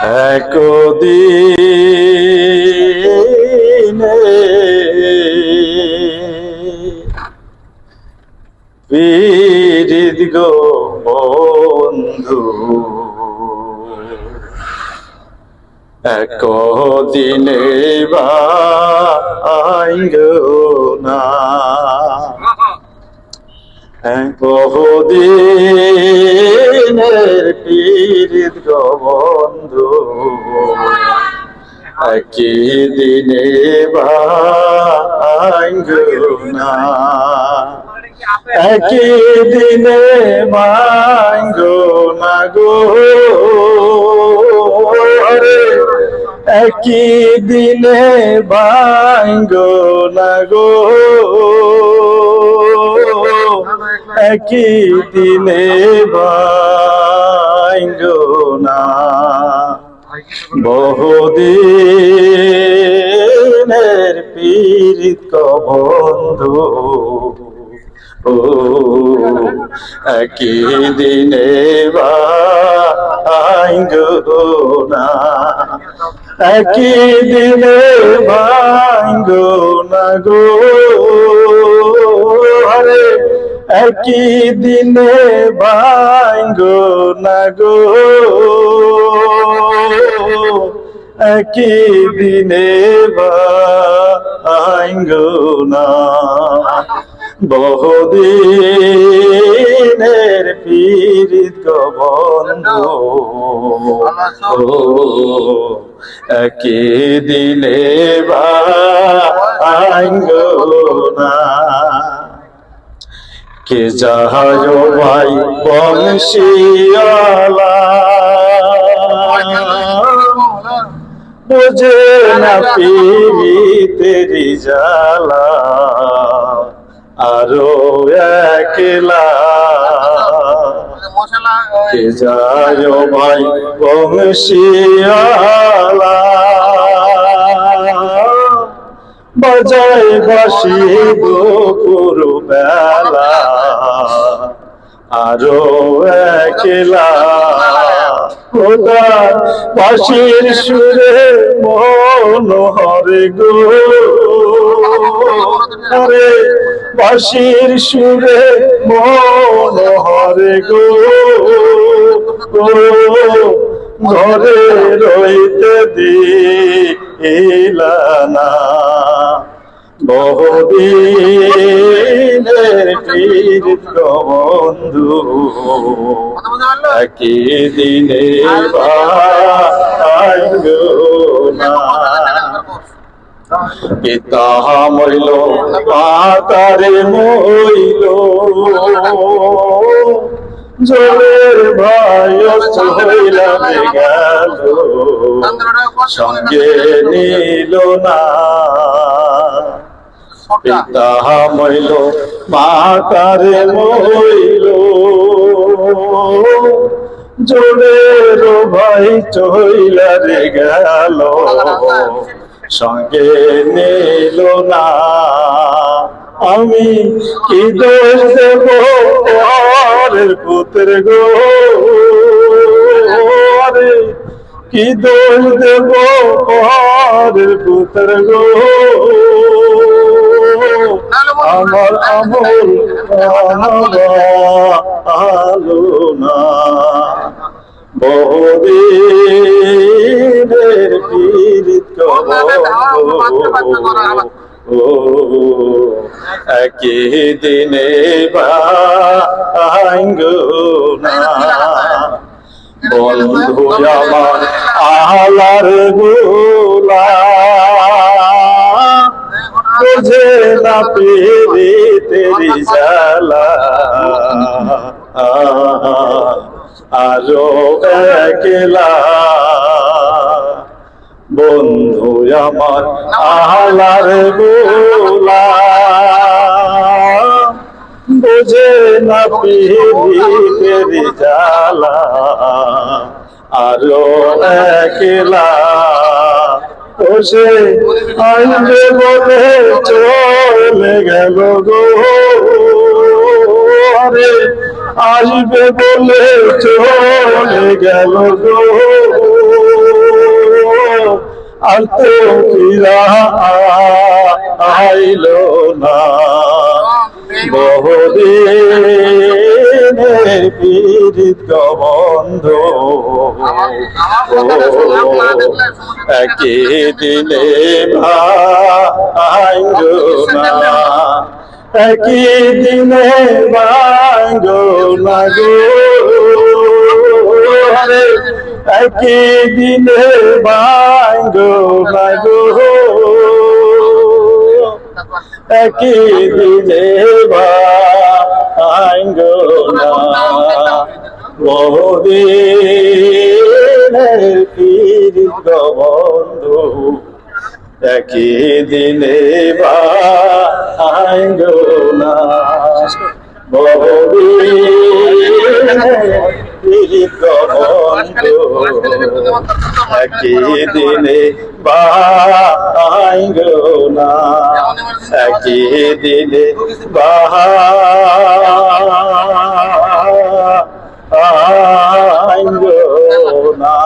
একদিনে পীড়িত গো বন্ধু, একদিনে বাইঙ্গো না, বহুদিনের পীড়িত গো বন্ধু, একই দিনে ভাঙ্গো না, একই দিনে ভাঙ্গো না গো, একই দিনে ভাঙ্গো না গো, একই দিনে ভাঙ্গো না, বহুদিনের পীড়িত বন্ধু, একই দিনে ভাঙ্গো না, একই দিনে ভাঙ্গো না গো, হরে একই দিনে ভাঙ্গো না গো, একই দিনে ভাঙ্গো না, বহুদিনের পীড়িত বন্ধু, একই দিনে ভাঙ্গো না। কে যাহায় ভাই বংশীওয়ালা, বুঝে না পীড়িতের জ্বালা, আরো একলা কে যায় ভাই বংশীওয়ালা, বাজায় বাঁশি দুপুর বেলা, আরো একলা খোদার বাঁশির সুরে মন হরে গো, হরে বাঁশির সুরে মন হরে গো, ঘরে রইতে দিলা না, বহুদিনের পীড়িত বন্ধু, একই দিনে ভাঙ্গো না। পিতা মরিল মাতারে মরিল, জলের ভাই হইলা গেল, সঙ্গে নিল না, পিতা মরিল মাতারে মরিল, জলের ভাই চইলা রে গেল, সঙ্গে নিল না। আমি কি দোষ দেব পরের পুত্র গো, কি দোষ দেব পরের পুত্র গো, আমার আমল আলো না, বহুদিনের পীড়িত একই দিনে ভাঙ্গো না, বন্ধু আমার আলার গোলা, বুঝে না পীড়িতের জ্বালা, আরো একলা বন্ধু আমার আলার গোলা, বুঝে না পীড়িতের জ্বালা, আরো একলা সে আসবে বলে চলে গেল গো, আসবে বলে চলে গেল গো। আর তো ফিরা আইল না বহুদিনের পীড়িত বন্ধ একই দিনে ভাঙ্গ না একই দিনে ভাঙ্গ না গো একই দিনে ভাঙ্গ না গো একই দিনে ভাঙ্গ না বহুদিনের পীড়িত বন্ধু একই দিনে ভাঙ্গ না বহুদিনের পীড়িত বন্ধু একই দিনে ভাঙ্গ না একই দিনে ভাঙ্গ না